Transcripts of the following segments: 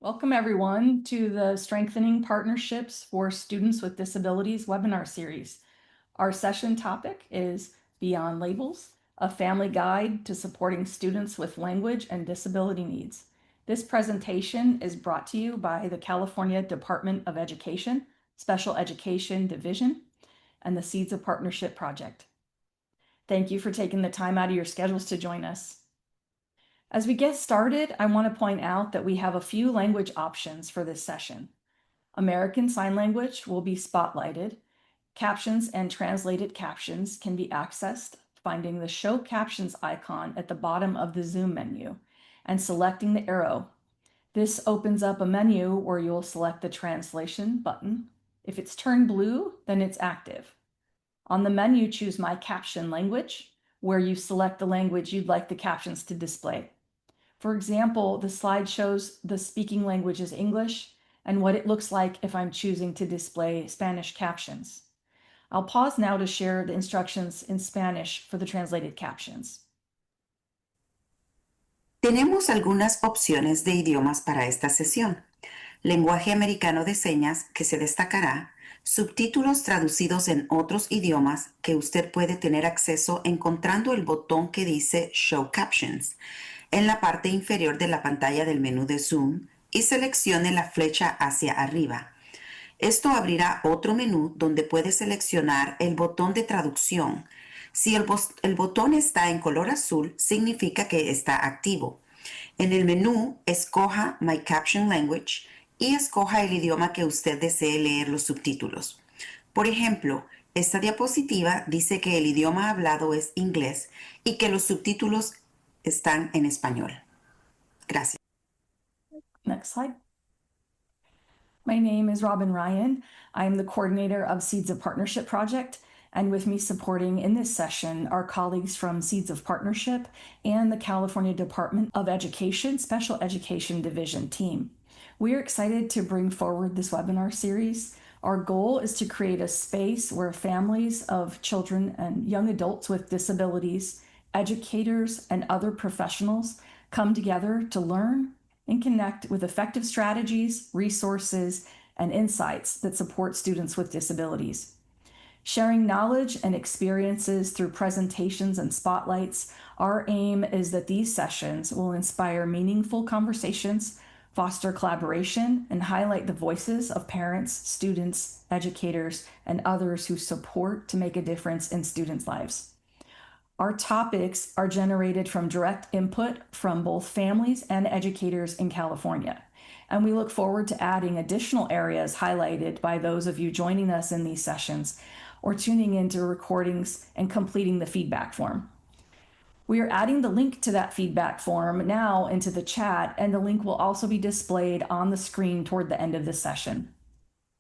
Welcome everyone to the Strengthening Partnerships for Students with Disabilities webinar series. Our session topic is Beyond Labels, a family guide to supporting students with language and disability needs. This presentation is brought to you by the California Department of Education, Special Education Division, and the Seeds of Partnership Project. Thank you for taking the time out of your schedules to join us. As we get started, I want to point out that we have a few language options for this session. American Sign Language will be spotlighted. Captions and translated captions can be accessed finding the Show Captions icon at the bottom of the Zoom menu and selecting the arrow. This opens up a menu where you'll select the translation button. If it's turned blue, then it's active. On the menu, choose My Caption Language, where you select the language you'd like the captions to display. For example, the slide shows the speaking language is English and what it looks like if I'm choosing to display Spanish captions. I'll pause now to share the instructions in Spanish for the translated captions. Tenemos algunas opciones de idiomas para esta sesión. Lenguaje americano de señas que se destacará, subtítulos traducidos en otros idiomas que usted puede tener acceso encontrando el botón que dice Show Captions en la parte inferior de la pantalla del menú de Zoom y seleccione la flecha hacia arriba. Esto abrirá otro menú donde puede seleccionar el botón de traducción. Si el botón está en color azul, significa que está activo. En el menú, escoja My Caption Language y escoja el idioma que usted desee leer los subtítulos. Por ejemplo, esta diapositiva dice que el idioma hablado es inglés y que los subtítulos están en español. Gracias. Next slide. My name is Robin Ryan. I'm the coordinator of Seeds of Partnership Project, and with me supporting in this session are colleagues from Seeds of Partnership and the California Department of Education Special Education Division team. We are excited to bring forward this webinar series. Our goal is to create a space where families of children and young adults with disabilities, educators, and other professionals come together to learn and connect with effective strategies, resources, and insights that support students with disabilities. Sharing knowledge and experiences through presentations and spotlights, our aim is that these sessions will inspire meaningful conversations, foster collaboration, and highlight the voices of parents, students, educators, and others who support to make a difference in students' lives. Our topics are generated from direct input from both families and educators in California, and we look forward to adding additional areas highlighted by those of you joining us in these sessions or tuning into recordings and completing the feedback form. We are adding the link to that feedback form now into the chat, and the link will also be displayed on the screen toward the end of the session.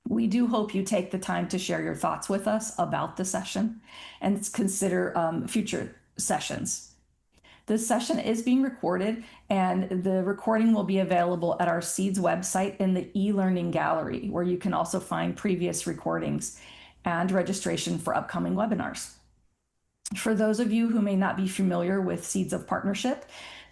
We do hope you take the time to share your thoughts with us about the session and consider future sessions. This session is being recorded, and the recording will be available at our Seeds website in the e-learning gallery, where you can also find previous recordings and registration for upcoming webinars. For those of you who may not be familiar with Seeds of Partnership,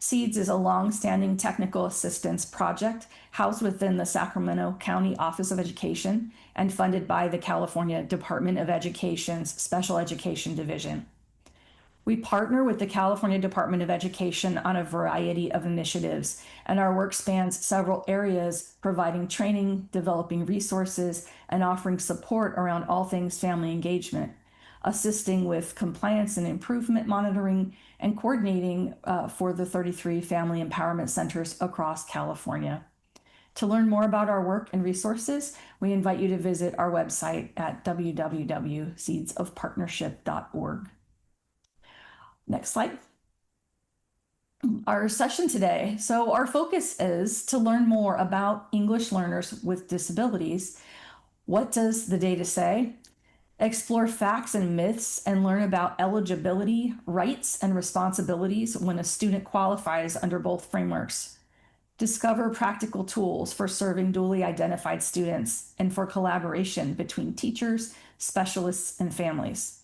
Seeds is a long-standing technical assistance project housed within the Sacramento County Office of Education and funded by the California Department of Education's Special Education Division. We partner with the California Department of Education on a variety of initiatives, and our work spans several areas, providing training, developing resources, and offering support around all things family engagement, assisting with compliance and improvement monitoring, and coordinating for the 33 family empowerment centers across California. To learn more about our work and resources, we invite you to visit our website at www.seedsofpartnership.org. Next slide. Our session today. So our focus is to learn more about English learners with disabilities. What does the data say? Explore facts and myths and learn about eligibility, rights, and responsibilities when a student qualifies under both frameworks. Discover practical tools for serving dually identified students and for collaboration between teachers, specialists, and families.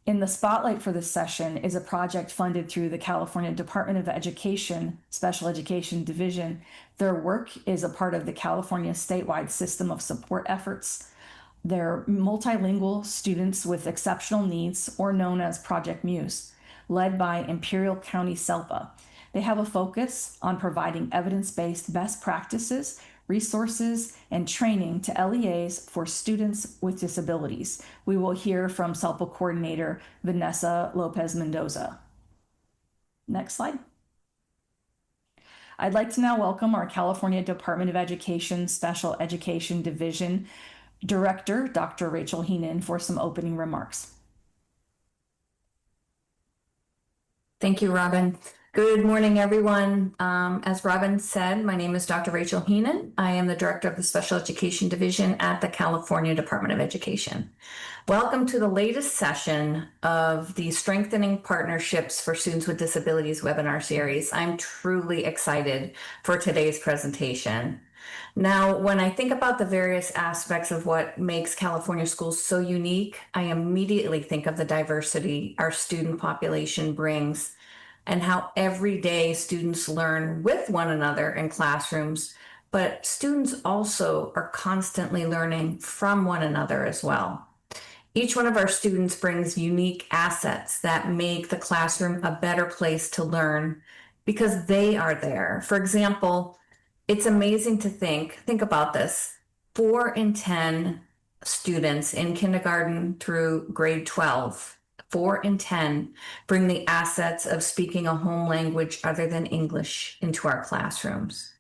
In the spotlight for this session is a project funded through the California Department of Education, Special Education Division. Their work is a part of the California statewide system of support efforts. They're multilingual students with exceptional needs, or known as Project MuSE, led by Imperial County SELPA. They have a focus on providing evidence-based best practices, resources, and training to LEAs for students with disabilities. We will hear from SELPA coordinator Vanessa Lopez Mendoza. Next slide. I'd like to now welcome our California Department of Education Special Education Division Director, Dr. Rachel Heenan, for some opening remarks. Thank you, Robin. Good morning, everyone. As Robin said, my name is Dr. Rachel Heenan. I am the Director of the Special Education Division at the California Department of Education. Welcome to the latest session of the Strengthening Partnerships for Students with Disabilities webinar series. I'm truly excited for today's presentation. Now, when I think about the various aspects of what makes California schools so unique, I immediately think of the diversity our student population brings and how every day students learn with one another in classrooms, but students also are constantly learning from one another as well. Each one of our students brings unique assets that make the classroom a better place to learn because they are there. For example, it's amazing to think about this. 4 in 10 students in kindergarten through grade 12, 4 in 10 bring the assets of speaking a home language other than English into our classrooms.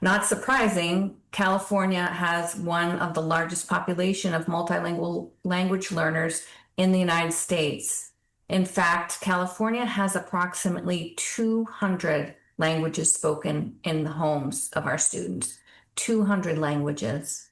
Not surprising, California has one of the largest population of multilingual language learners in the United States. In fact, California has approximately 200 languages spoken in the homes of our students, 200 languages.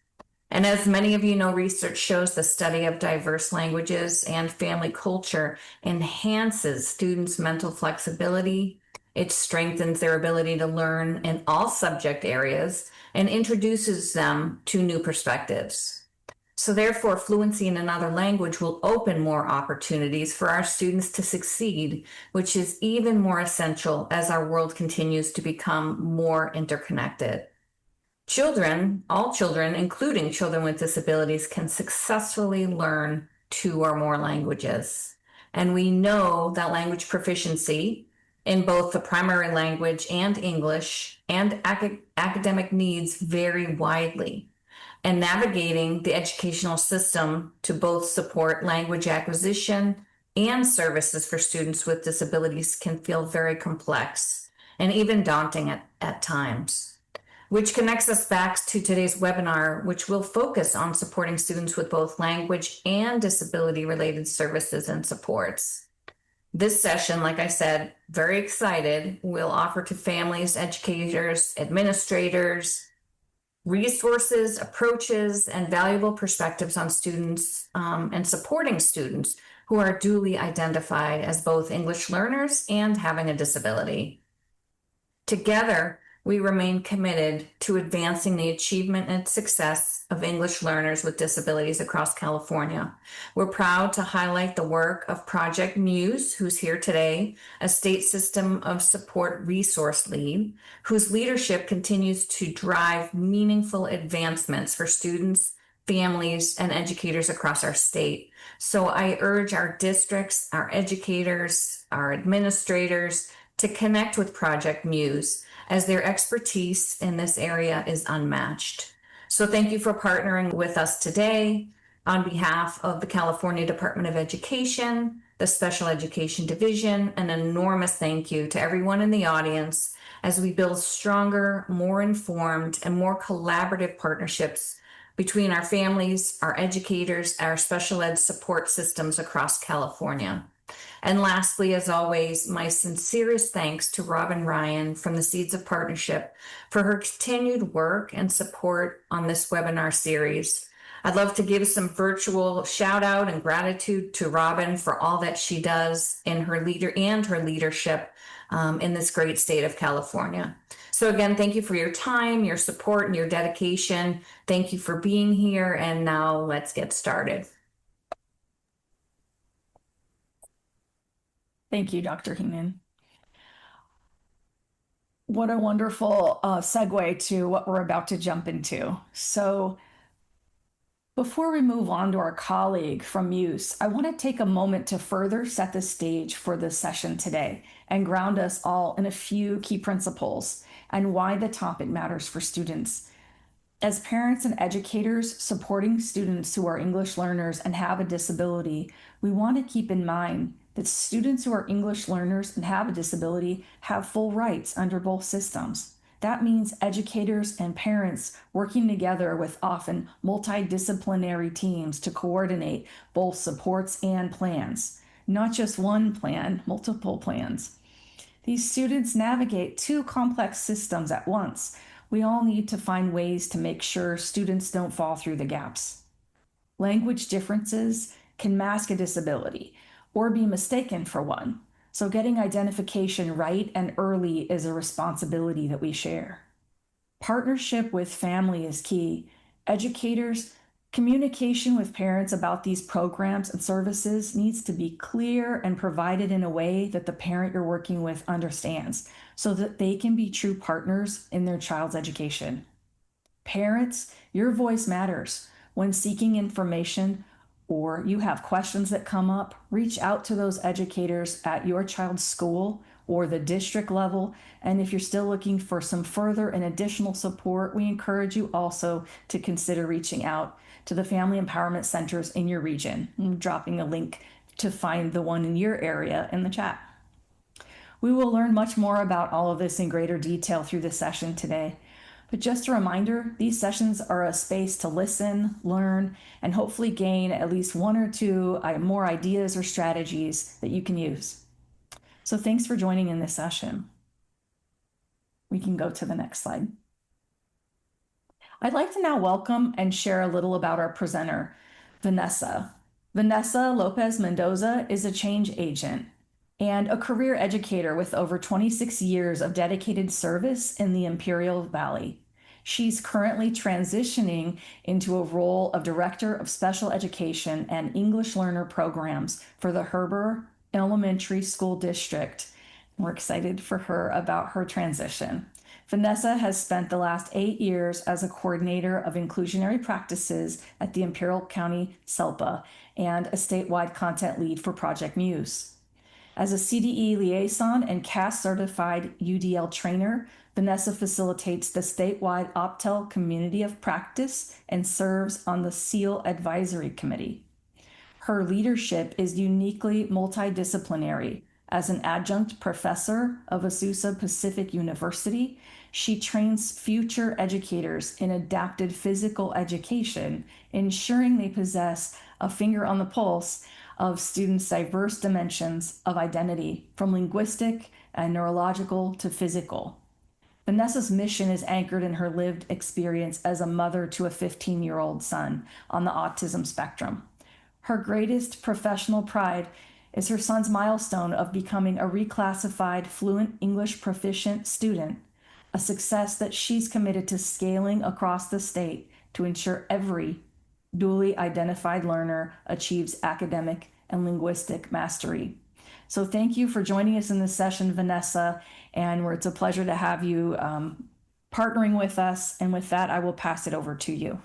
And as many of you know, research shows the study of diverse languages and family culture enhances students' mental flexibility. It strengthens their ability to learn in all subject areas and introduces them to new perspectives. So therefore, fluency in another language will open more opportunities for our students to succeed, which is even more essential as our world continues to become more interconnected. Children, all children, including children with disabilities, can successfully learn 2 or more languages. And we know that language proficiency in both the primary language and English and academic needs vary widely. And navigating the educational system to both support language acquisition and services for students with disabilities can feel very complex and even daunting at times. Which connects us back to today's webinar, which will focus on supporting students with both language and disability-related services and supports. This session, like I said, very excited, will offer to families, educators, administrators, resources, approaches, and valuable perspectives on students and supporting students who are duly identified as both English learners and having a disability. Together, we remain committed to advancing the achievement and success of English learners with disabilities across California. We're proud to highlight the work of Project MuSE, who's here today, a state system of support resource lead, whose leadership continues to drive meaningful advancements for students, families, and educators across our state. So I urge our districts, our educators, our administrators to connect with Project MuSE, as their expertise in this area is unmatched. So thank you for partnering with us today. On behalf of the California Department of Education, the Special Education Division, an enormous thank you to everyone in the audience as we build stronger, more informed, and more collaborative partnerships between our families, our educators, our special ed support systems across California. And lastly, as always, my sincerest thanks to Robin Ryan from the Seeds of Partnership for her continued work and support on this webinar series. I'd love to give some virtual shout out and gratitude to Robin for all that she does in her leadership in this great state of California. So again, thank you for your time, your support, and your dedication. Thank you for being here. And now let's get started. Thank you, Dr. Heenan. What a wonderful segue to what we're about to jump into. So before we move on to our colleague from MuSE, I want to take a moment to further set the stage for this session today and ground us all in a few key principles and why the topic matters for students. As parents and educators supporting students who are English learners and have a disability, we want to keep in mind that students who are English learners and have a disability have full rights under both systems. That means educators and parents working together with often multidisciplinary teams to coordinate both supports and plans. Not just one plan, multiple plans. These students navigate two complex systems at once. We all need to find ways to make sure students don't fall through the gaps. Language differences can mask a disability or be mistaken for one. So getting identification right and early is a responsibility that we share. Partnership with family is key. Educators, communication with parents about these programs and services needs to be clear and provided in a way that the parent you're working with understands so that they can be true partners in their child's education. Parents, your voice matters. When seeking information or you have questions that come up, reach out to those educators at your child's school or the district level. And if you're still looking for some further and additional support, we encourage you also to consider reaching out to the family empowerment centers in your region. I'm dropping a link to find the one in your area in the chat. We will learn much more about all of this in greater detail through this session today. But just a reminder, these sessions are a space to listen, learn, and hopefully gain at least one or two more ideas or strategies that you can use. So thanks for joining in this session. We can go to the next slide. I'd like to now welcome and share a little about our presenter, Vanessa. Vanessa Lopez Mendoza is a change agent and a career educator with over 26 years of dedicated service in the Imperial Valley. She's currently transitioning into a role of Director of Special Education and English Learner Programs for the Heber Elementary School District. We're excited for her about her transition. Vanessa has spent the last 8 years as a coordinator of inclusionary practices at the Imperial County SELPA and a statewide content lead for Project MuSE. As a CDE liaison and CAS certified UDL trainer, Vanessa facilitates the statewide Optel community of practice and serves on the SEAL advisory committee. Her leadership is uniquely multidisciplinary. As an adjunct professor of Azusa Pacific University, she trains future educators in adapted physical education, ensuring they possess a finger on the pulse of students' diverse dimensions of identity, from linguistic and neurological to physical. Vanessa's mission is anchored in her lived experience as a mother to a 15-year-old son on the autism spectrum. Her greatest professional pride is her son's milestone of becoming a reclassified fluent English proficient student, a success that she's committed to scaling across the state to ensure every dually identified learner achieves academic and linguistic mastery. So thank you for joining us in this session, Vanessa, and it's a pleasure to have you partnering with us. And with that, I will pass it over to you.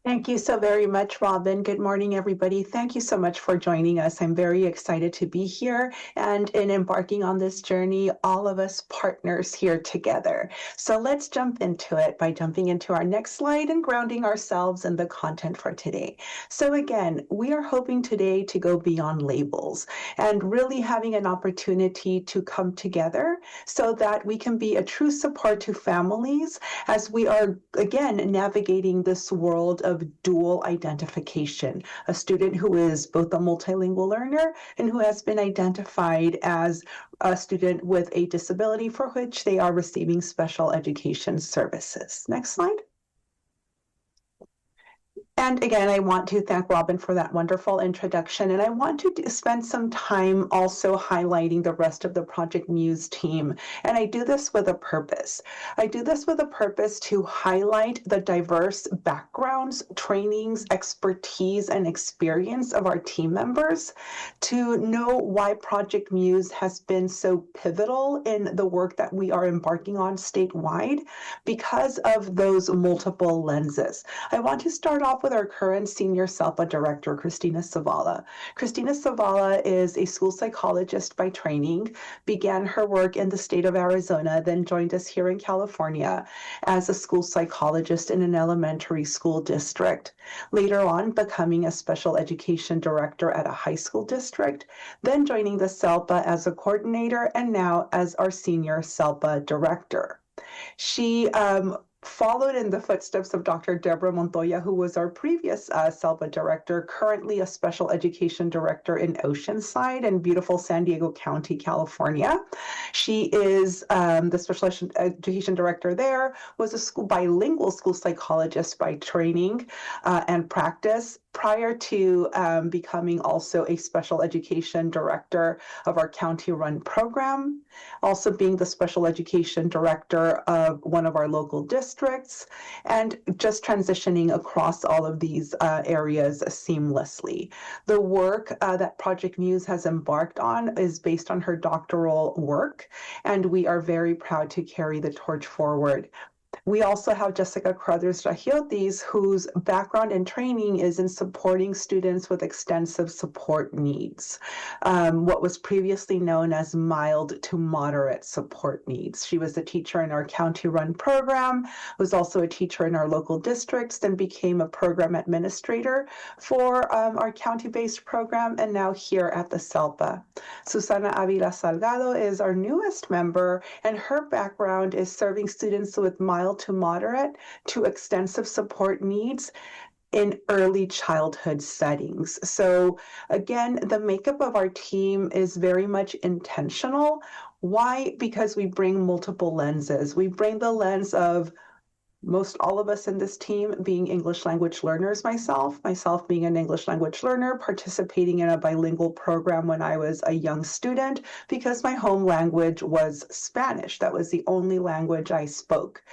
Thank you so very much, Robin. Good morning, everybody. Thank you so much for joining us. I'm very excited to be here and in embarking on this journey, all of us partners here together. So let's jump into it by jumping into our next slide and grounding ourselves in the content for today. So again, we are hoping today to go beyond labels and really having an opportunity to come together so that we can be a true support to families as we are, again, navigating this world of dual identification, a student who is both a multilingual learner and who has been identified as a student with a disability for which they are receiving special education services. Next slide. And again, I want to thank Robin for that wonderful introduction. And I want to spend some time also highlighting the rest of the Project MuSE team. And I do this with a purpose. I do this with a purpose to highlight the diverse backgrounds, trainings, expertise, and experience of our team members, to know why Project MuSE has been so pivotal in the work that we are embarking on statewide because of those multiple lenses. I want to start off with our current senior SELPA director, Christina Savala. Christina Savala is a school psychologist by training, began her work in the state of Arizona, then joined us here in California as a school psychologist in an elementary school district. Later on, becoming a special education director at a high school district, then joining the SELPA as a coordinator, and now as our senior SELPA director. She followed in the footsteps of Dr. Deborah Montoya, who was our previous SELPA director, currently a special education director in Oceanside in beautiful San Diego County, California. She is the special education director there, was a bilingual school psychologist by training and practice, prior to becoming also a special education director of our county-run program, also being the special education director of one of our local districts, and just transitioning across all of these areas seamlessly. The work that Project MuSE has embarked on is based on her doctoral work, and we are very proud to carry the torch forward. We also have Jessica Carruthers-Ragiotis, whose background and training is in supporting students with extensive support needs, what was previously known as mild to moderate support needs. She was a teacher in our county-run program, was also a teacher in our local districts, then became a program administrator for our county-based program, and now here at the SELPA. Susana Avila Salgado is our newest member, and her background is serving students with mild to moderate to extensive support needs in early childhood settings. So again, the makeup of our team is very much intentional. Why? Because we bring multiple lenses. We bring the lens of most all of us in this team being English language learners, myself being an English language learner, participating in a bilingual program when I was a young student because my home language was Spanish. That was the only language I spoke.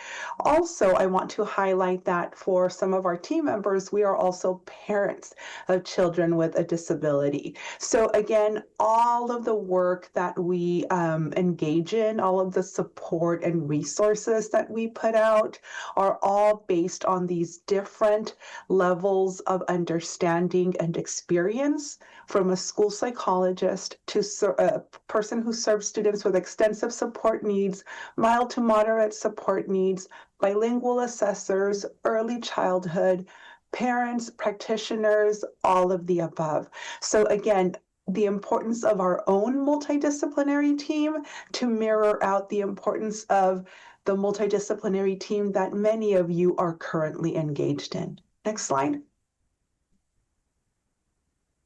Also, I want to highlight that for some of our team members, we are also parents of children with a disability. So again, all of the work that we engage in, all of the support and resources that we put out are all based on these different levels of understanding and experience, from a school psychologist to a person who serves students with extensive support needs, mild to moderate support needs, bilingual assessors, early childhood, parents, practitioners, all of the above. So again, the importance of our own multidisciplinary team to mirror out the importance of the multidisciplinary team that many of you are currently engaged in. Next slide.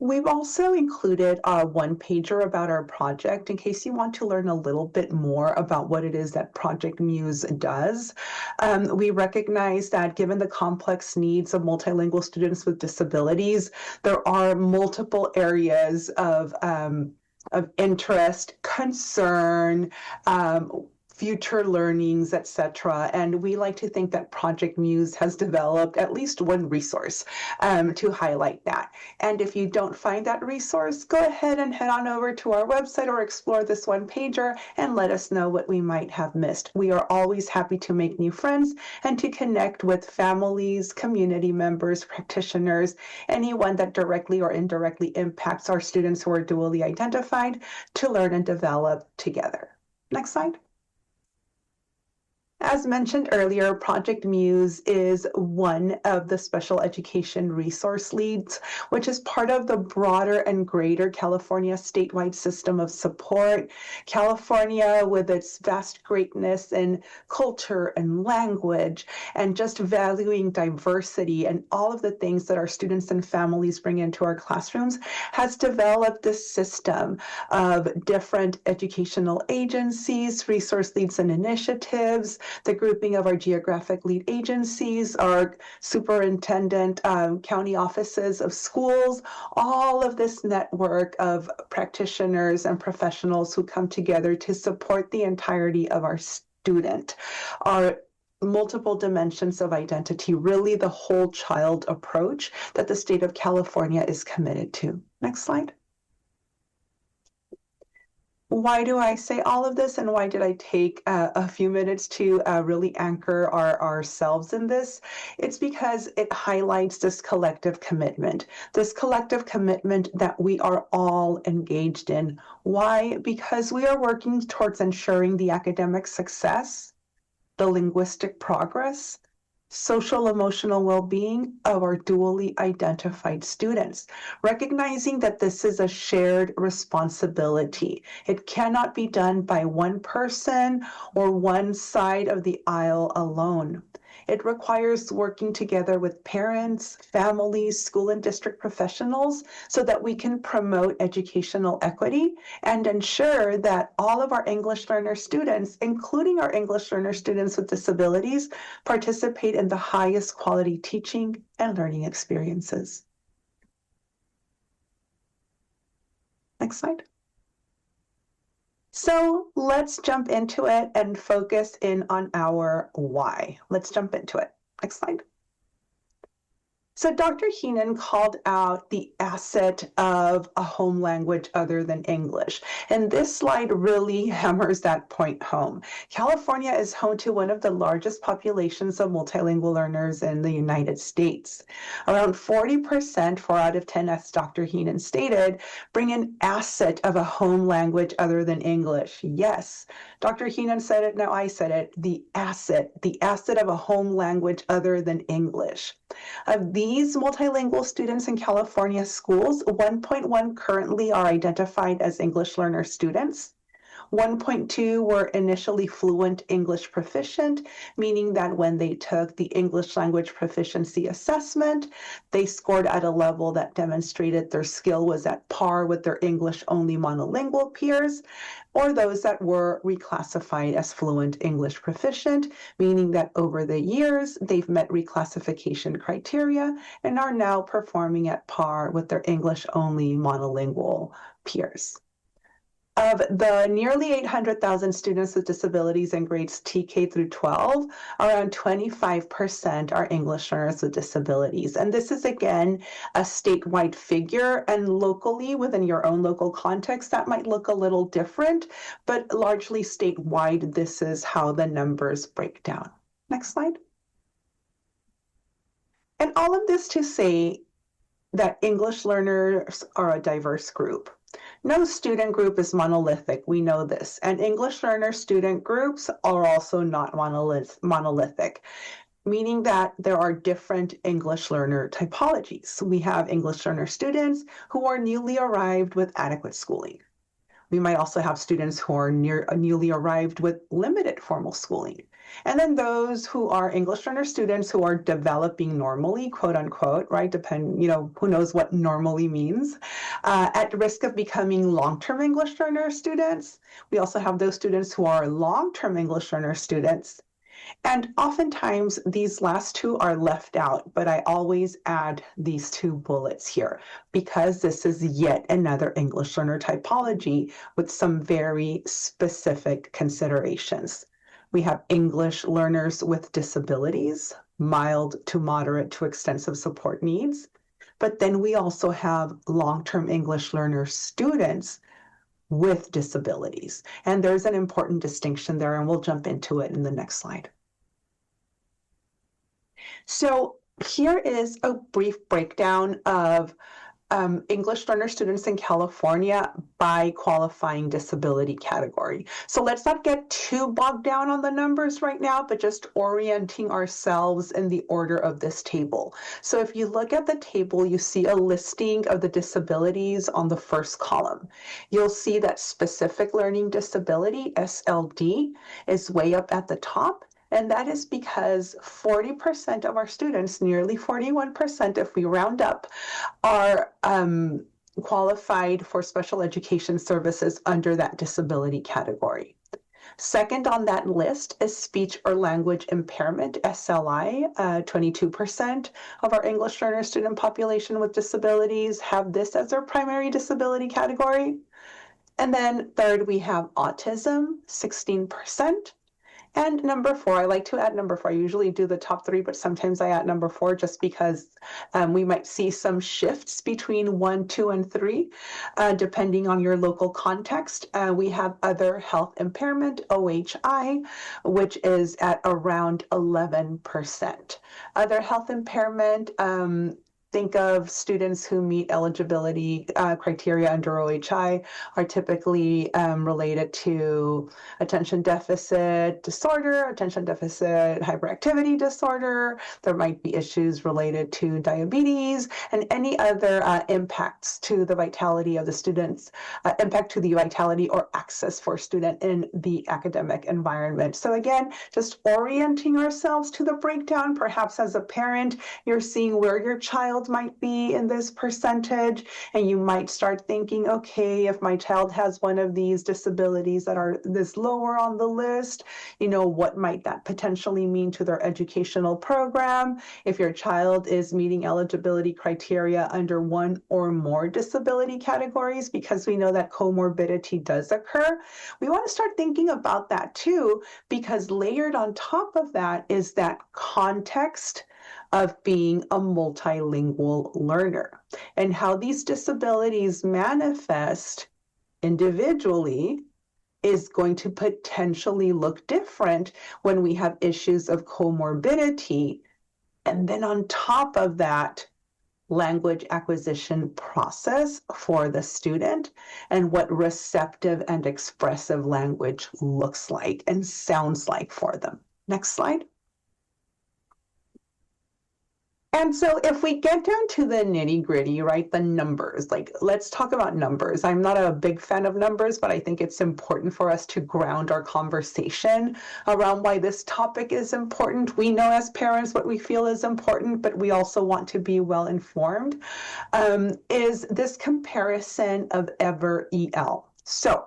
We've also included a one-pager about our project in case you want to learn a little bit more about what it is that Project MuSE does. We recognize that given the complex needs of multilingual students with disabilities, there are multiple areas of interest, concern, future learnings, etc. And we like to think that Project MuSE has developed at least one resource to highlight that. And if you don't find that resource, go ahead and head on over to our website or explore this one pager and let us know what we might have missed. We are always happy to make new friends and to connect with families, community members, practitioners, anyone that directly or indirectly impacts our students who are dually identified, to learn and develop together. Next slide. As mentioned earlier, Project MuSE is one of the special education resource leads, which is part of the broader and greater California statewide system of support. California, with its vast greatness in culture and language, and just valuing diversity and all of the things that our students and families bring into our classrooms, has developed this system of different educational agencies, resource leads and initiatives, the grouping of our geographic lead agencies, our superintendent, county offices of schools, all of this network of practitioners and professionals who come together to support the entirety of our student, our multiple dimensions of identity, really the whole child approach that the state of California is committed to. Next slide. Why do I say all of this, and why did I take a few minutes to really anchor ourselves in this? It's because it highlights this collective commitment that we are all engaged in. Why? Because we are working towards ensuring the academic success, the linguistic progress, social emotional well-being of our dually identified students, recognizing that this is a shared responsibility. It cannot be done by one person or one side of the aisle alone. It requires working together with parents, families, school and district professionals so that we can promote educational equity and ensure that all of our English learner students, including our English learner students with disabilities, participate in the highest quality teaching and learning experiences. Next slide. So let's jump into it and focus in on our why. Let's jump into it. Next slide. So Dr. Heenan called out the asset of a home language other than English. And this slide really hammers that point home. California is home to one of the largest populations of multilingual learners in the United States. Around 40%, 4 out of 10, as Dr. Heenan stated, bring an asset of a home language other than English. Yes, Dr. Heenan said it, now I said it, the asset of a home language other than English. Of these multilingual students in California schools, 1.1 currently are identified as English learner students. 1.2 were initially fluent English proficient, meaning that when they took the English language proficiency assessment, they scored at a level that demonstrated their skill was at par with their English-only monolingual peers, or those that were reclassified as fluent English proficient, meaning that over the years, they've met reclassification criteria and are now performing at par with their English-only monolingual peers. Of the nearly 800,000 students with disabilities in grades TK through 12, around 25% are English learners with disabilities. And this is, again, a statewide figure, and locally, within your own local context, that might look a little different, but largely statewide, this is how the numbers break down. Next slide. And all of this to say that English learners are a diverse group. No student group is monolithic, we know this, and English learner student groups are also not monolithic, meaning that there are different English learner typologies. We have English learner students who are newly arrived with adequate schooling. We might also have students who are newly arrived with limited formal schooling. And then those who are English learner students who are developing normally, quote unquote, right? Who knows what normally means, at risk of becoming long-term English learner students. We also have those students who are long-term English learner students. And oftentimes these last two are left out, but I always add these two bullets here because this is yet another English learner typology with some very specific considerations. We have English learners with disabilities, mild to moderate to extensive support needs, but then we also have long-term English learner students with disabilities. And there's an important distinction there, and we'll jump into it in the next slide. So here is a brief breakdown of English learner students in California by qualifying disability category. So let's not get too bogged down on the numbers right now, but just orienting ourselves in the order of this table. So if you look at the table, you see a listing of the disabilities on the first column. You'll see that specific learning disability, SLD, is way up at the top. And that is because 40% of our students, nearly 41% if we round up, are qualified for special education services under that disability category. Second on that list is speech or language impairment, SLI. 22% of our English learner student population with disabilities have this as their primary disability category. And then third, we have autism, 16%. And number 4, I like to add number 4. I usually do the top 3, but sometimes I add number 4 just because we might see some shifts between 1, 2, and 3, depending on your local context. We have other health impairment, OHI, which is at around 11%. Other health impairment, think of students who meet eligibility criteria under OHI are typically related to attention deficit disorder, attention deficit hyperactivity disorder. There might be issues related to diabetes and any other impacts to the vitality of the students, impact to the vitality or access for student in the academic environment. So again, just orienting ourselves to the breakdown. Perhaps as a parent, you're seeing where your child might be in this percentage, and you might start thinking, okay, if my child has one of these disabilities that are this lower on the list, what might that potentially mean to their educational program? If your child is meeting eligibility criteria under one or more disability categories, because we know that comorbidity does occur, we want to start thinking about that too, because layered on top of that is that context of being a multilingual learner and how these disabilities manifest individually is going to potentially look different when we have issues of comorbidity. And then on top of that, language acquisition process for the student and what receptive and expressive language looks like and sounds like for them. Next slide. And so if we get down to the nitty gritty, right, the numbers, let's talk about numbers. I'm not a big fan of numbers, but I think it's important for us to ground our conversation around why this topic is important. We know as parents what we feel is important, but we also want to be well informed, is this comparison of EVER-EL. So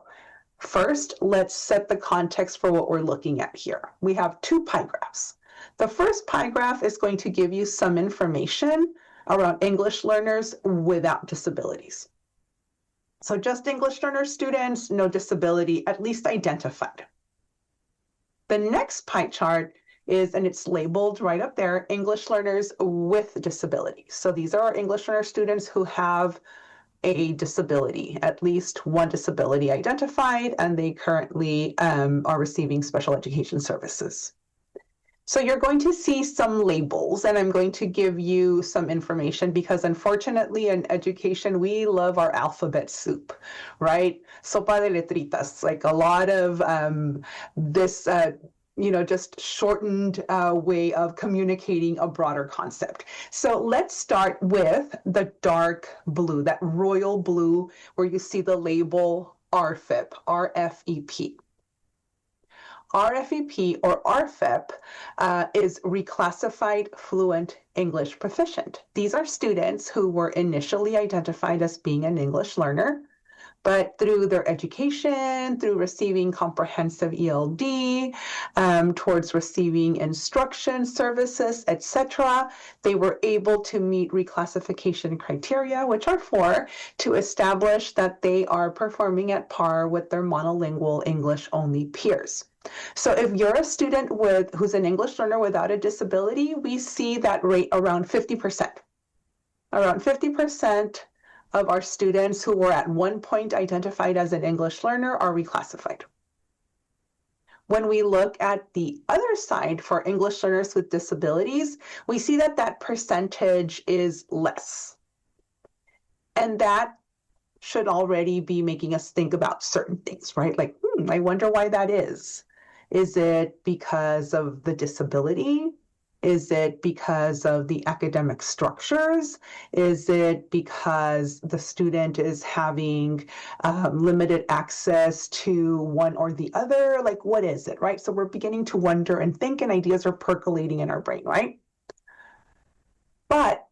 first, let's set the context for what we're looking at here. We have 2 pie graphs. The first pie graph is going to give you some information around English learners without disabilities. So just English learner students, no disability, at least identified. The next pie chart is, and it's labeled right up there, English learners with disabilities. So these are our English learner students who have a disability, at least one disability identified, and they currently are receiving special education services. So you're going to see some labels, and I'm going to give you some information because unfortunately in education, we love our alphabet soup, right? Sopa de letritas, like a lot of this, just shortened way of communicating a broader concept. So let's start with the dark blue, that royal blue, where you see the label RFEP, RFEP. RFEP or RFEP is Reclassified Fluent English Proficient. These are students who were initially identified as being an English learner, but through their education, through receiving comprehensive ELD, towards receiving instruction services, etc., they were able to meet reclassification criteria, which are 4, to establish that they are performing at par with their monolingual English-only peers. So if you're a student who's an English learner without a disability, we see that rate around 50%. Around 50% of our students who were at one point identified as an English learner are reclassified. When we look at the other side for English learners with disabilities, we see that that percentage is less. And that should already be making us think about certain things, right? Like, I wonder why that is. Is it because of the disability? Is it because of the academic structures? Is it because the student is having limited access to one or the other? Like, what is it, right? So we're beginning to wonder and think, and ideas are percolating in our brain, right? But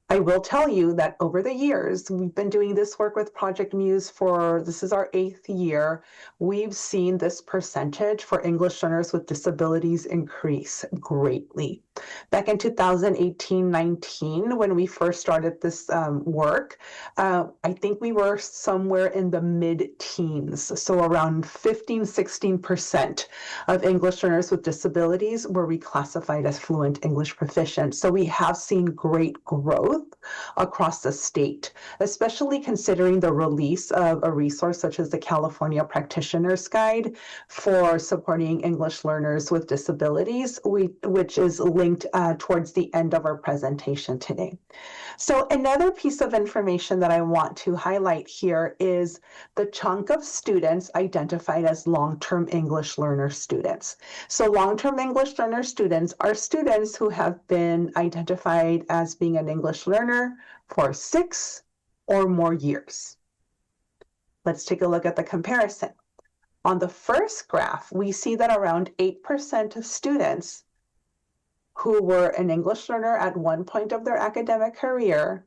I will tell you that over the years, we've been doing this work with Project MuSE this is our 8th year. We've seen this percentage for English learners with disabilities increase greatly. Back in 2018-19, when we first started this work, I think we were somewhere in the mid-teens. So around 15-16% of English learners with disabilities were reclassified as fluent English proficient. So we have seen great growth across the state, especially considering the release of a resource such as the California Practitioner's Guide for supporting English learners with disabilities, which is linked towards the end of our presentation today. So another piece of information that I want to highlight here is the chunk of students identified as long-term English learner students. So long-term English learner students are students who have been identified as being an English learner for 6 or more years. Let's take a look at the comparison. On the first graph, we see that around 8% of students who were an English learner at one point of their academic career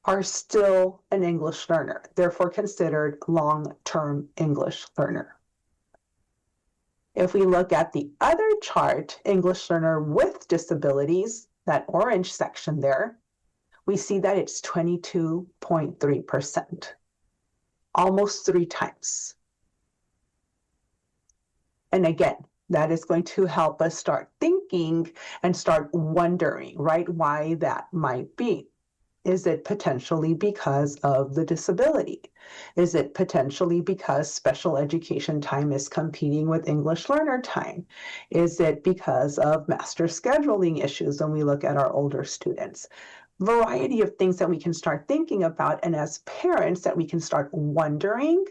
are still an English learner, therefore considered long-term English learner. If we look at the other chart, English learner with disabilities, that orange section there, we see that it's 22.3%, almost 3 times. And again, that is going to help us start thinking and start wondering, right, why that might be. Is it potentially because of the disability? Is it potentially because special education time is competing with English learner time? Is it because of master scheduling issues when we look at our older students? Variety of things that we can start thinking about, and as parents that we can start wondering,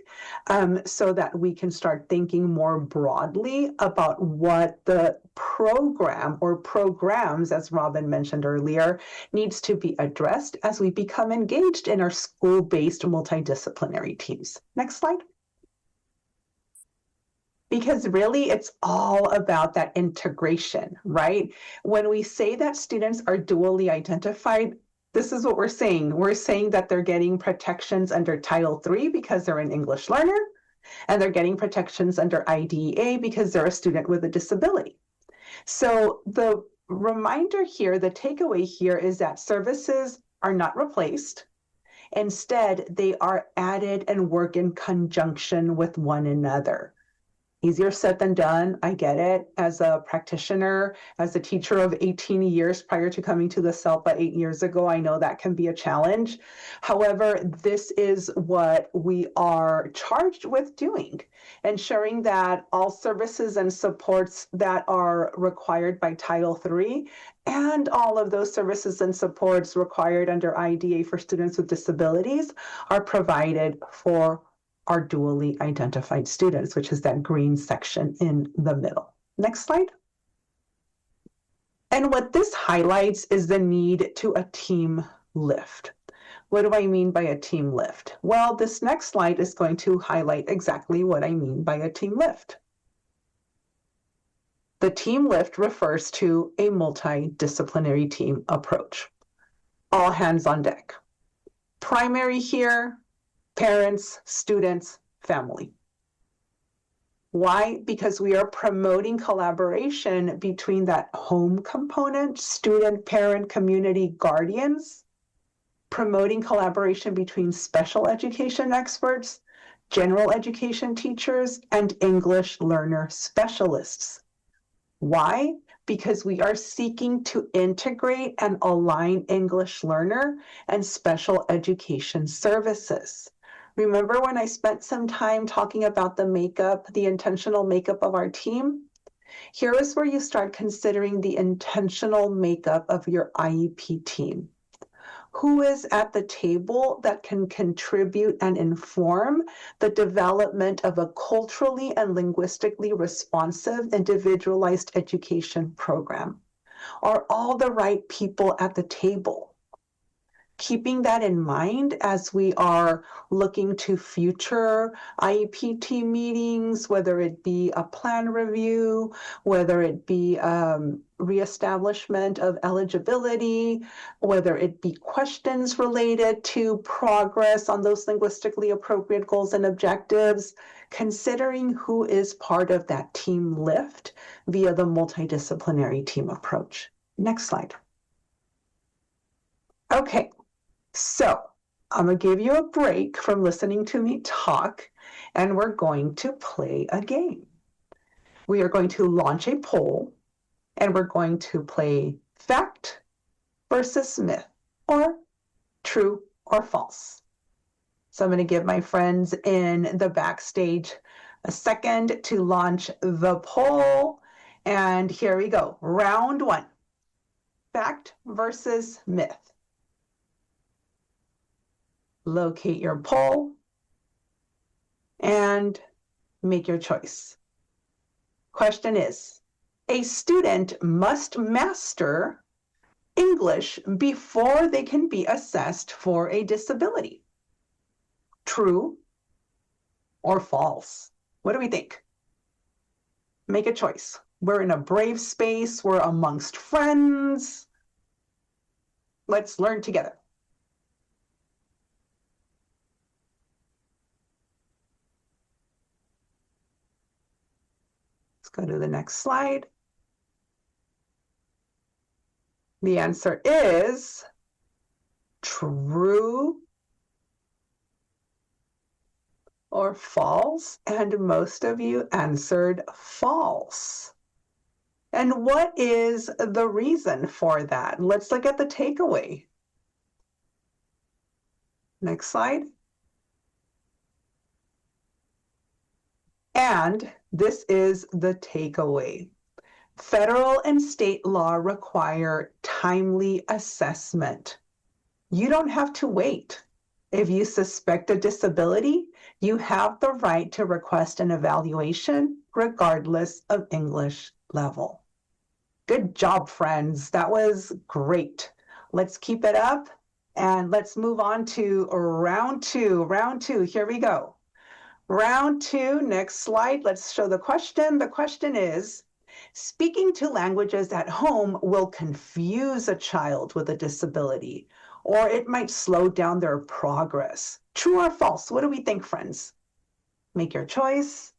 so that we can start thinking more broadly about what the program or programs, as Robin mentioned earlier, needs to be addressed as we become engaged in our school-based multidisciplinary teams. Next slide. Because really, it's all about that integration, right? When we say that students are dually identified, this is what we're saying. We're saying that they're getting protections under Title III because they're an English learner, and they're getting protections under IDEA because they're a student with a disability. So the reminder here, the takeaway here is that services are not replaced. Instead, they are added and work in conjunction with one another. Easier said than done. I get it. As a practitioner, as a teacher of 18 years prior to coming to the SELPA 8 years ago, I know that can be a challenge. However, this is what we are charged with doing, ensuring that all services and supports that are required by Title III and all of those services and supports required under IDEA for students with disabilities are provided for our dually identified students, which is that green section in the middle. Next slide. And what this highlights is the need to a team lift. What do I mean by a team lift? Well, this next slide is going to highlight exactly what I mean by a team lift. The team lift refers to a multidisciplinary team approach. All hands on deck. Primary here, parents, students, family. Why? Because we are promoting collaboration between that home component, student, parent, community, guardians, promoting collaboration between special education experts, general education teachers, and English learner specialists. Why? Because we are seeking to integrate and align English learner and special education services. Remember when I spent some time talking about the makeup, the intentional makeup of our team? Here is where you start considering the intentional makeup of your IEP team. Who is at the table that can contribute and inform the development of a culturally and linguistically responsive, individualized education program? Are all the right people at the table? keeping that in mind as we are looking to future IEPT meetings, whether it be a plan review, whether it be reestablishment of eligibility, whether it be questions related to progress on those linguistically appropriate goals and objectives, considering who is part of that team lift via the multidisciplinary team approach. Next slide. Okay. So I'm going to give you a break from listening to me talk, and we're going to play a game. We are going to launch a poll, and we're going to play fact versus myth, or true or false. So I'm going to give my friends in the backstage a second to launch the poll. And here we go. Round one, fact versus myth. Locate your poll and make your choice. Question is, a student must master English before they can be assessed for a disability. True or false? What do we think? Make a choice. We're in a brave space. We're amongst friends. Let's learn together. Go to the next slide. The answer is true or false, and most of you answered false. And what is the reason for that? Let's look at the takeaway. Next slide. And this is the takeaway. Federal and state law require timely assessment. You don't have to wait. If you suspect a disability, you have the right to request an evaluation regardless of English level. Good job, friends. That was great. Let's keep it up and let's move on to round two. Round two, here we go. Round two, next slide. Let's show the question. The question is, speaking two languages at home will confuse a child with a disability, or it might slow down their progress. True or false? What do we think, friends? Make your choice.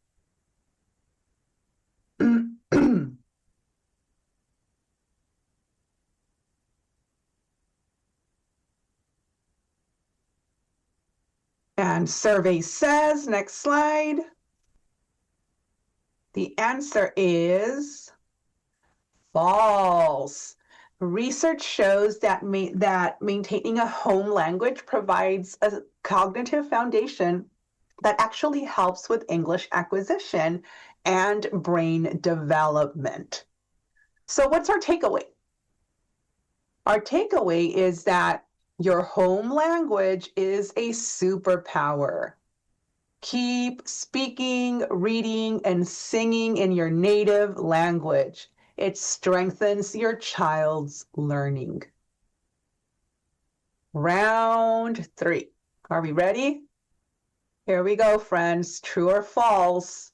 And survey says, next slide, the answer is false. Research shows that maintaining a home language provides a cognitive foundation that actually helps with English acquisition and brain development. So what's our takeaway? Our takeaway is that your home language is a superpower. Keep speaking, reading, and singing in your native language. It strengthens your child's learning. Round three. Are we ready? Here we go, friends. True or false?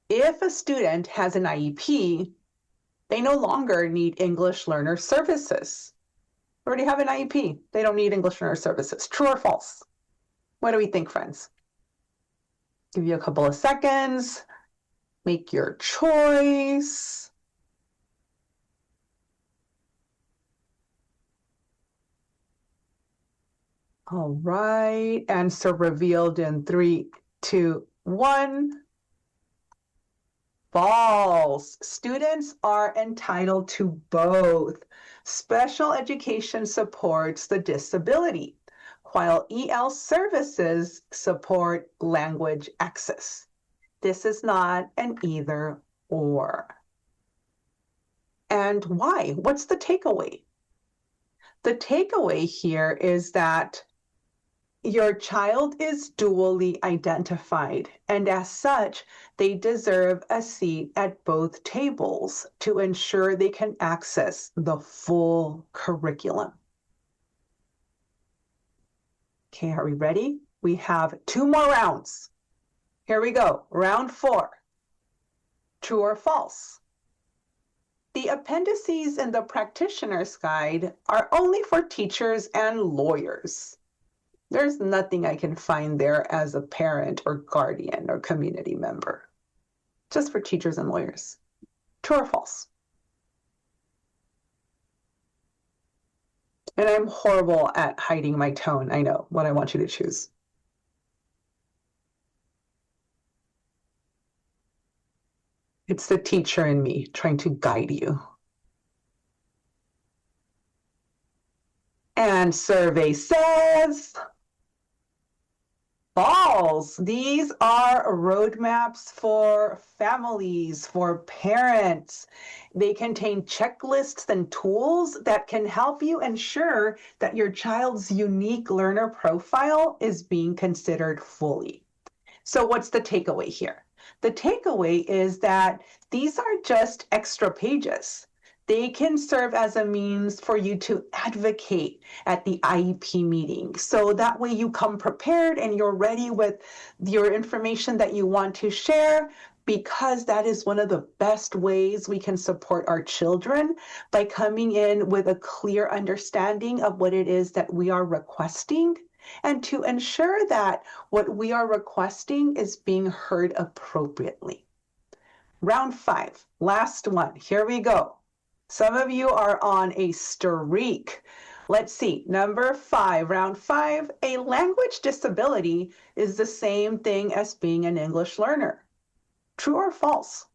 If a student has an IEP, they no longer need English learner services. Already have an IEP. They don't need English learner services. True or false? What do we think, friends? Give you a couple of seconds. Make your choice. All right. Answer revealed in 3, 2, 1. False. Students are entitled to both. Special education supports the disability, while EL services support language access. This is not an either or. And why? What's the takeaway? The takeaway here is that your child is dually identified, and as such, they deserve a seat at both tables to ensure they can access the full curriculum. Okay, are we ready? We have 2 more rounds. Here we go. Round 4. True or false? The appendices in the practitioner's guide are only for teachers and lawyers. There's nothing I can find there as a parent or guardian or community member. Just for teachers and lawyers. True or false? And I'm horrible at hiding my tone. I know what I want you to choose. It's the teacher in me trying to guide you. And survey says false. These are roadmaps for families, for parents. They contain checklists and tools that can help you ensure that your child's unique learner profile is being considered fully. So what's the takeaway here? The takeaway is that these are just extra pages. They can serve as a means for you to advocate at the IEP meeting. So that way you come prepared and you're ready with your information that you want to share, because that is one of the best ways we can support our children, by coming in with a clear understanding of what it is that we are requesting, and to ensure that what we are requesting is being heard appropriately. Round 5, last one. Here we go. Some of you are on a streak. Let's see, number 5, round 5, a language disability is the same thing as being an English learner. True or false?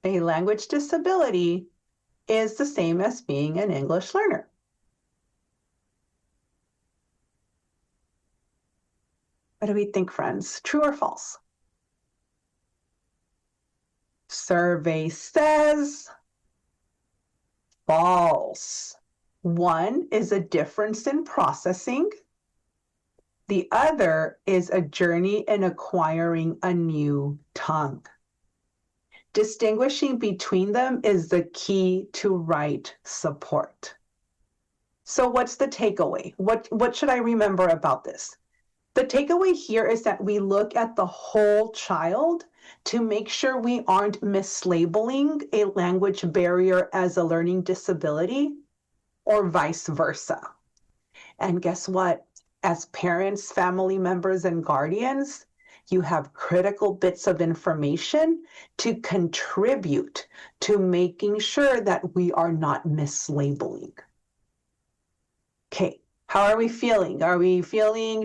A language disability is the same as being an English learner. What do we think, friends? True or false? Survey says false. One is a difference in processing. The other is a journey in acquiring a new tongue. Distinguishing between them is the key to right support. So what's the takeaway? What should I remember about this? The takeaway here is that we look at the whole child to make sure we aren't mislabeling a language barrier as a learning disability, or vice versa. And guess what? As parents, family members, and guardians, you have critical bits of information to contribute to making sure that we are not mislabeling. Okay. How are we feeling? Are we feeling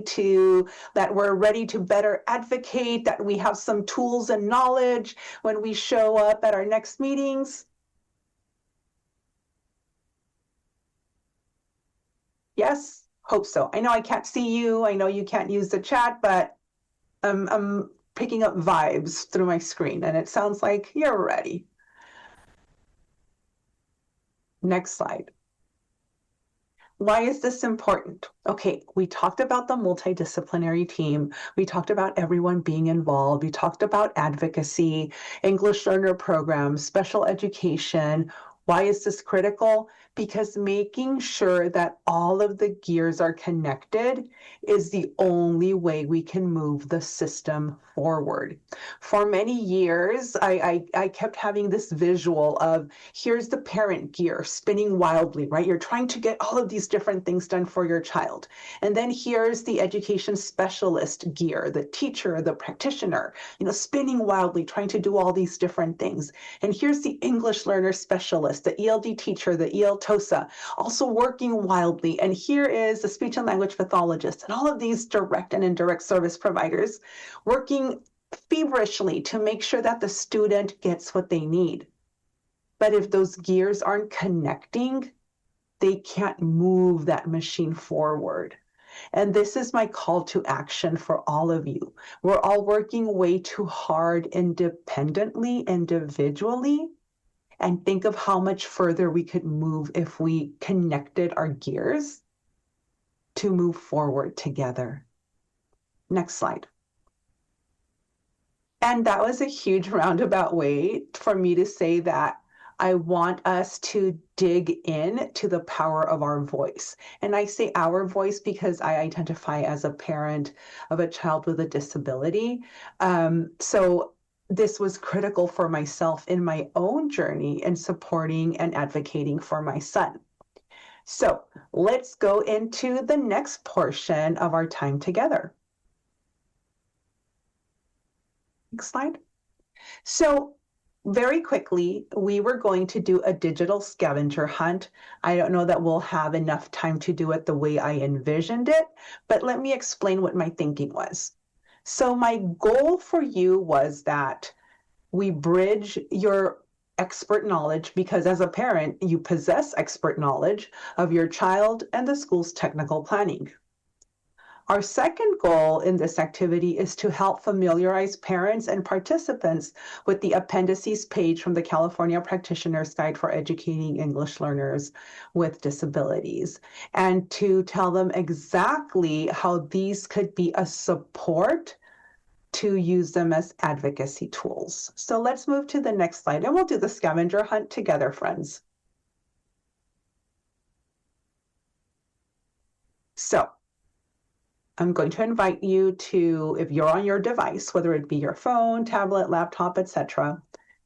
that we're ready to better advocate, that we have some tools and knowledge when we show up at our next meetings? Yes? Hope so. I know I can't see you. I know you can't use the chat, but I'm picking up vibes through my screen, and it sounds like you're ready. Next slide. Why is this important? Okay, we talked about the multidisciplinary team. We talked about everyone being involved. We talked about advocacy, English learner programs, special education. Why is this critical? Because making sure that all of the gears are connected is the only way we can move the system forward. For many years, I kept having this visual of, here's the parent gear spinning wildly, right? You're trying to get all of these different things done for your child. And then here's the education specialist gear, the teacher, the practitioner, spinning wildly, trying to do all these different things. And here's the English learner specialist, the ELD teacher, the EL TOSA, also working wildly. And here is the speech and language pathologist, and all of these direct and indirect service providers working feverishly to make sure that the student gets what they need. But if those gears aren't connecting, they can't move that machine forward. And this is my call to action for all of you. We're all working way too hard independently, individually, and think of how much further we could move if we connected our gears to move forward together. Next slide. And that was a huge roundabout way for me to say that I want us to dig in to the power of our voice. And I say our voice because I identify as a parent of a child with a disability. So this was critical for myself in my own journey in supporting and advocating for my son. So let's go into the next portion of our time together. Next slide. So very quickly, we were going to do a digital scavenger hunt. I don't know that we'll have enough time to do it the way I envisioned it, but let me explain what my thinking was. So my goal for you was that we bridge your expert knowledge, because as a parent, you possess expert knowledge of your child and the school's technical planning. Our second goal in this activity is to help familiarize parents and participants with the appendices page from the California Practitioner's Guide for Educating English Learners with Disabilities, and to tell them exactly how these could be a support to use them as advocacy tools. So let's move to the next slide and we'll do the scavenger hunt together, friends. So I'm going to invite you to, if you're on your device, whether it be your phone, tablet, laptop, etc.,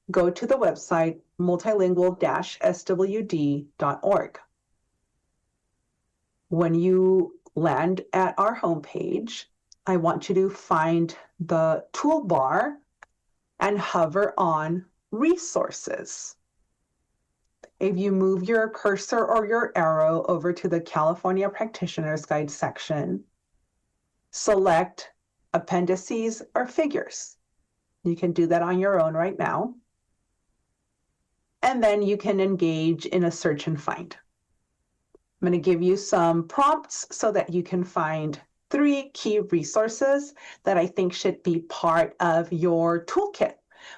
go to the website multilingual-swd.org. When you land at our homepage, I want you to find the toolbar and hover on Resources. If you move your cursor or your arrow over to the California Practitioner's Guide section, select Appendices or Figures. You can do that on your own right now. And then you can engage in a search and find. I'm going to give you some prompts so that you can find 3 key resources that I think should be part of your toolkit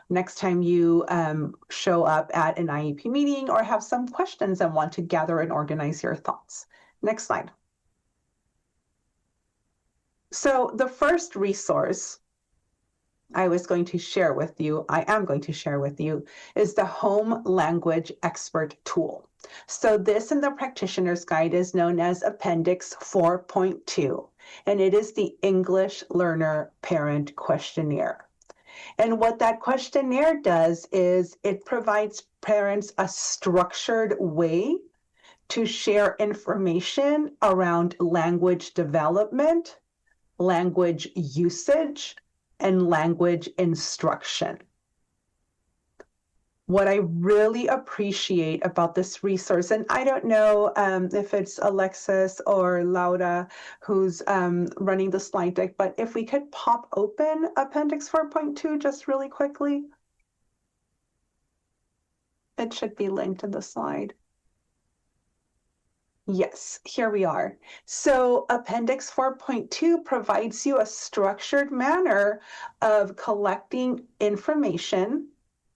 next time you show up at an IEP meeting or have some questions and want to gather and organize your thoughts. Next slide. So the first resource I am going to share with you, is the Home Language Expert Tool. So this in the Practitioner's Guide is known as Appendix 4.2, and it is the English Learner Parent Questionnaire. And what that questionnaire does is it provides parents a structured way to share information around language development, language usage, and language instruction. What I really appreciate about this resource, and I don't know if it's Alexis or Laura who's running the slide deck, but if we could pop open Appendix 4.2 just really quickly. It should be linked in the slide. Yes, here we are. So Appendix 4.2 provides you a structured manner of collecting information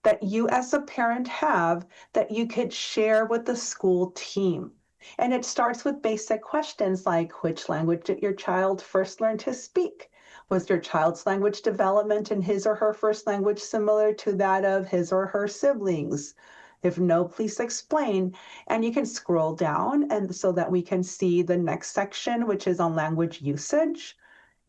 that you as a parent have that you could share with the school team. And it starts with basic questions like, which language did your child first learn to speak? Was your child's language development in his or her first language similar to that of his or her siblings? If no, please explain. And you can scroll down and so that we can see the next section, which is on language usage.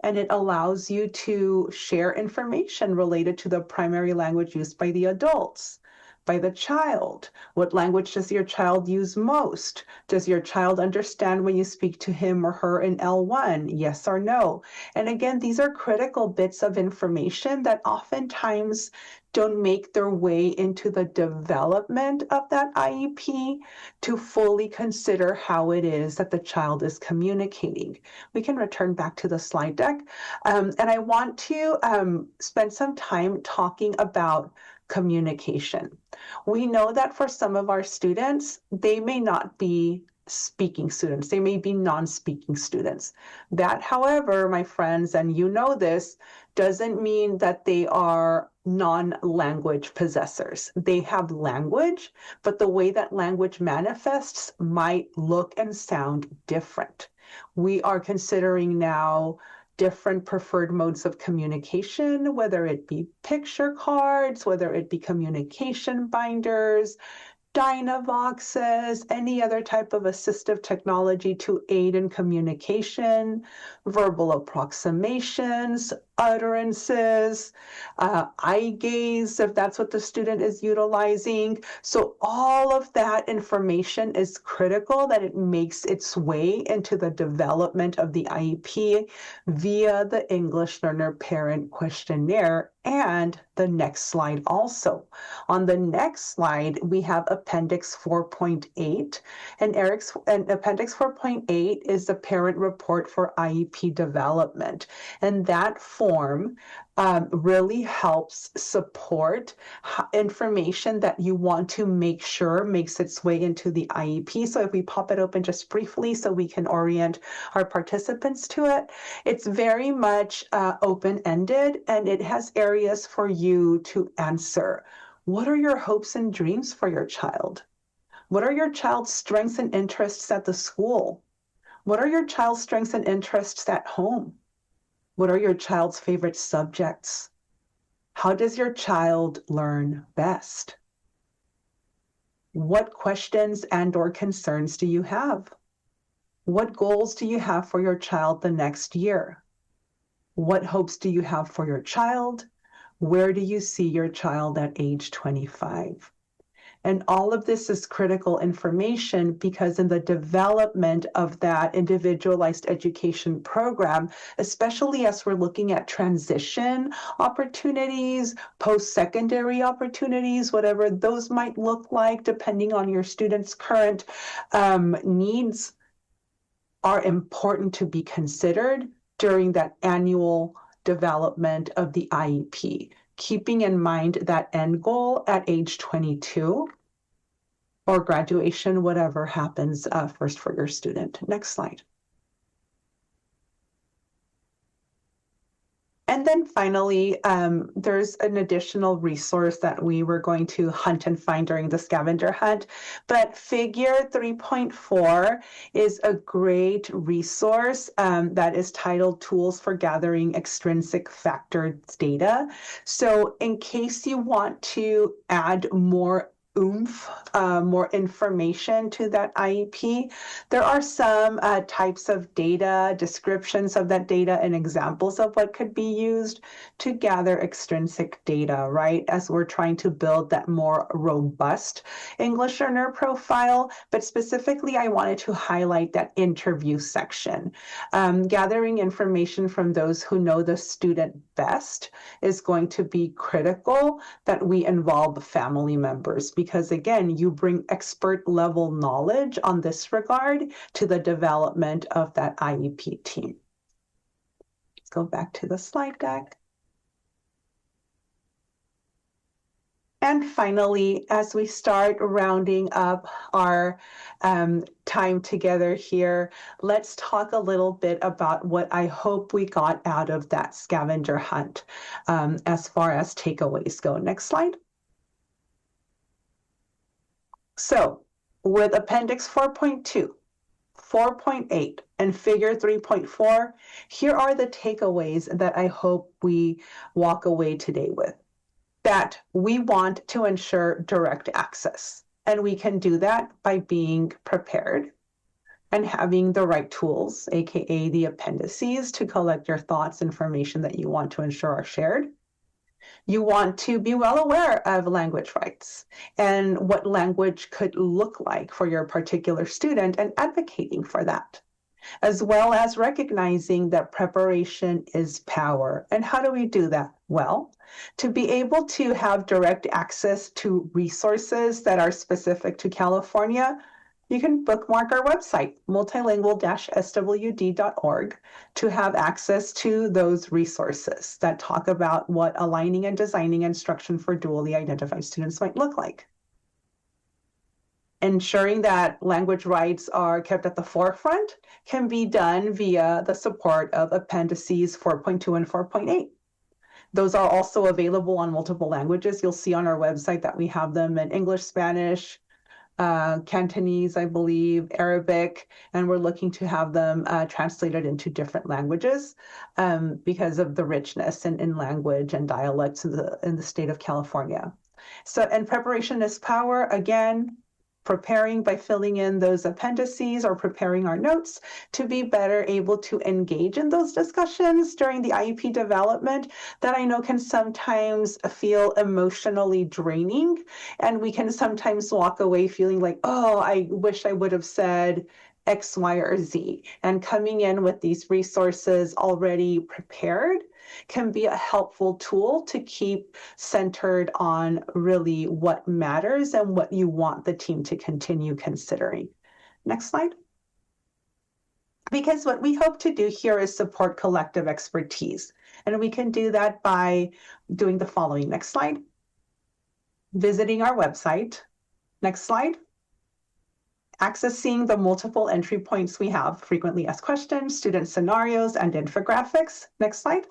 And it allows you to share information related to the primary language used by the adults, by the child. What language does your child use most? Does your child understand when you speak to him or her in L1? Yes or no? And again, these are critical bits of information that oftentimes don't make their way into the development of that IEP to fully consider how it is that the child is communicating. We can return back to the slide deck. And I want to spend some time talking about communication. We know that for some of our students, they may not be speaking students. They may be non-speaking students. That, however, my friends, and you know this, doesn't mean that they are non-language possessors. They have language, but the way that language manifests might look and sound different. We are considering now different preferred modes of communication, whether it be picture cards, whether it be communication binders, Dynavoxes, any other type of assistive technology to aid in communication, verbal approximations, utterances, eye gaze, if that's what the student is utilizing. So all of that information is critical that it makes its way into the development of the IEP via the English Learner Parent Questionnaire and the next slide also. On the next slide, we have Appendix 4.8, and Appendix 4.8 is the parent report for IEP development. And that form really helps support information that you want to make sure makes its way into the IEP. So if we pop it open just briefly so we can orient our participants to it, it's very much open-ended, and it has areas for you to answer. What are your hopes and dreams for your child? What are your child's strengths and interests at the school? What are your child's strengths and interests at home? What are your child's favorite subjects? How does your child learn best? What questions and/or concerns do you have? What goals do you have for your child the next year? What hopes do you have for your child? Where do you see your child at age 25? And all of this is critical information because in the development of that individualized education program, especially as we're looking at transition opportunities, post-secondary opportunities, whatever those might look like, depending on your students' current needs, are important to be considered during that annual development of the IEP, keeping in mind that end goal at age 22 or graduation, whatever happens first for your student. Next slide. And then finally, there's an additional resource that we were going to hunt and find during the scavenger hunt, but Figure 3.4 is a great resource that is titled Tools for Gathering Extrinsic Factor Data. So in case you want to add more oomph, more information to that IEP. There are some types of data, descriptions of that data, and examples of what could be used to gather extrinsic data, right? As we're trying to build that more robust English learner profile. But specifically, I wanted to highlight that interview section. Gathering information from those who know the student best is going to be critical that we involve family members, because again, you bring expert level knowledge on this regard to the development of that IEP team. Let's go back to the slide deck. And finally, as we start rounding up our time together here, let's talk a little bit about what I hope we got out of that scavenger hunt as far as takeaways go. Next slide. So with Appendix 4.2, 4.8, and Figure 3.4, here are the takeaways that I hope we walk away today with. That we want to ensure direct access, and we can do that by being prepared and having the right tools, aka the appendices, to collect your thoughts, information that you want to ensure are shared. You want to be well aware of language rights and what language could look like for your particular student and advocating for that, as well as recognizing that preparation is power. And how do we do that? Well, to be able to have direct access to resources that are specific to California, you can bookmark our website, multilingual-swd.org, to have access to those resources that talk about what aligning and designing instruction for dually identified students might look like. Ensuring that language rights are kept at the forefront can be done via the support of Appendices 4.2 and 4.8. Those are also available on multiple languages. You'll see on our website that we have them in English, Spanish, Cantonese, I believe, Arabic, and we're looking to have them translated into different languages because of the richness in language and dialects in the state of California. So, and preparation is power. Again, preparing by filling in those appendices or preparing our notes to be better able to engage in those discussions during the IEP development that I know can sometimes feel emotionally draining. And we can sometimes walk away feeling like, oh, I wish I would have said X, Y, or Z. And coming in with these resources already prepared can be a helpful tool to keep centered on really what matters and what you want the team to continue considering. Next slide. Because what we hope to do here is support collective expertise. And we can do that by doing the following. Next slide. Visiting our website. Next slide. Accessing the multiple entry points we have, frequently asked questions, student scenarios, and infographics. Next slide.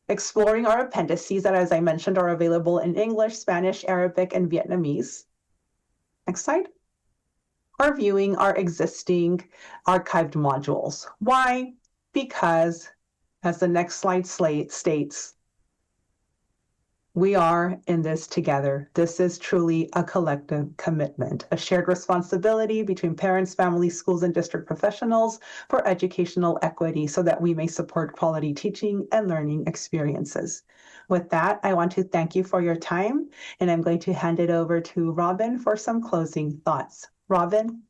Exploring our appendices that, as I mentioned, are available in English, Spanish, Arabic, and Vietnamese. Next slide. Or viewing our existing archived modules. Why? Because, as the next slide states, we are in this together. This is truly a collective commitment, a shared responsibility between parents, families, schools, and district professionals for educational equity so that we may support quality teaching and learning experiences. With that, I want to thank you for your time, and I'm going to hand it over to Robin for some closing thoughts. Robin?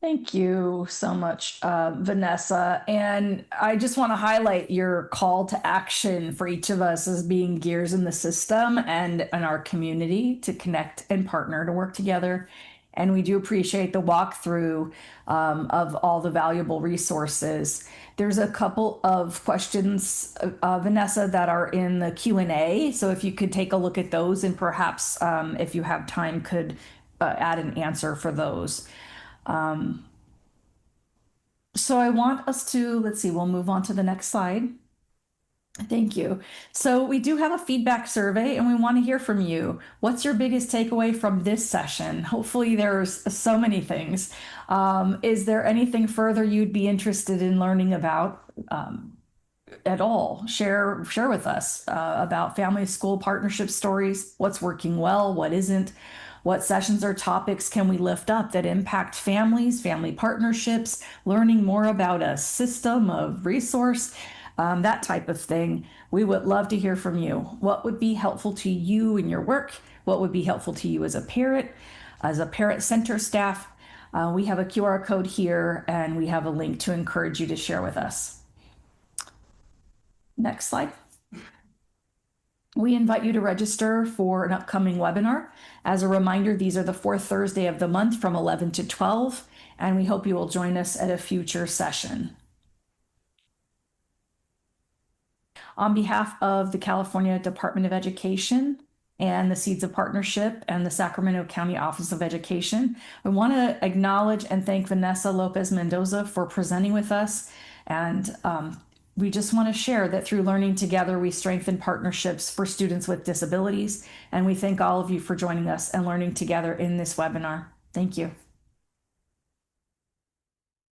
Thank you so much, Vanessa. And I just want to highlight your call to action for each of us as being gears in the system and in our community to connect and partner to work together. And we do appreciate the walkthrough of all the valuable resources. There's a couple of questions, Vanessa, that are in the Q&A. So if you could take a look at those and perhaps if you have time could add an answer for those. So I want us to, let's see, we'll move on to the next slide. Thank you. So we do have a feedback survey and we want to hear from you. What's your biggest takeaway from this session? Hopefully there's so many things. Is there anything further you'd be interested in learning about at all? Share with us about family school partnership stories, what's working well, what isn't. What sessions or topics can we lift up that impact families, family partnerships, learning more about a system of resource, that type of thing. We would love to hear from you. What would be helpful to you in your work? What would be helpful to you as a parent center staff? We have a QR code here and we have a link to encourage you to share with us. Next slide. We invite you to register for an upcoming webinar. As a reminder, these are the fourth Thursday of the month from 11 to 12, and we hope you will join us at a future session. On behalf of the California Department of Education and the Seeds of Partnership and the Sacramento County Office of Education, I want to acknowledge and thank Vanessa Lopez Mendoza for presenting with us. And we just want to share that through learning together, we strengthen partnerships for students with disabilities. And we thank all of you for joining us and learning together in this webinar. Thank you.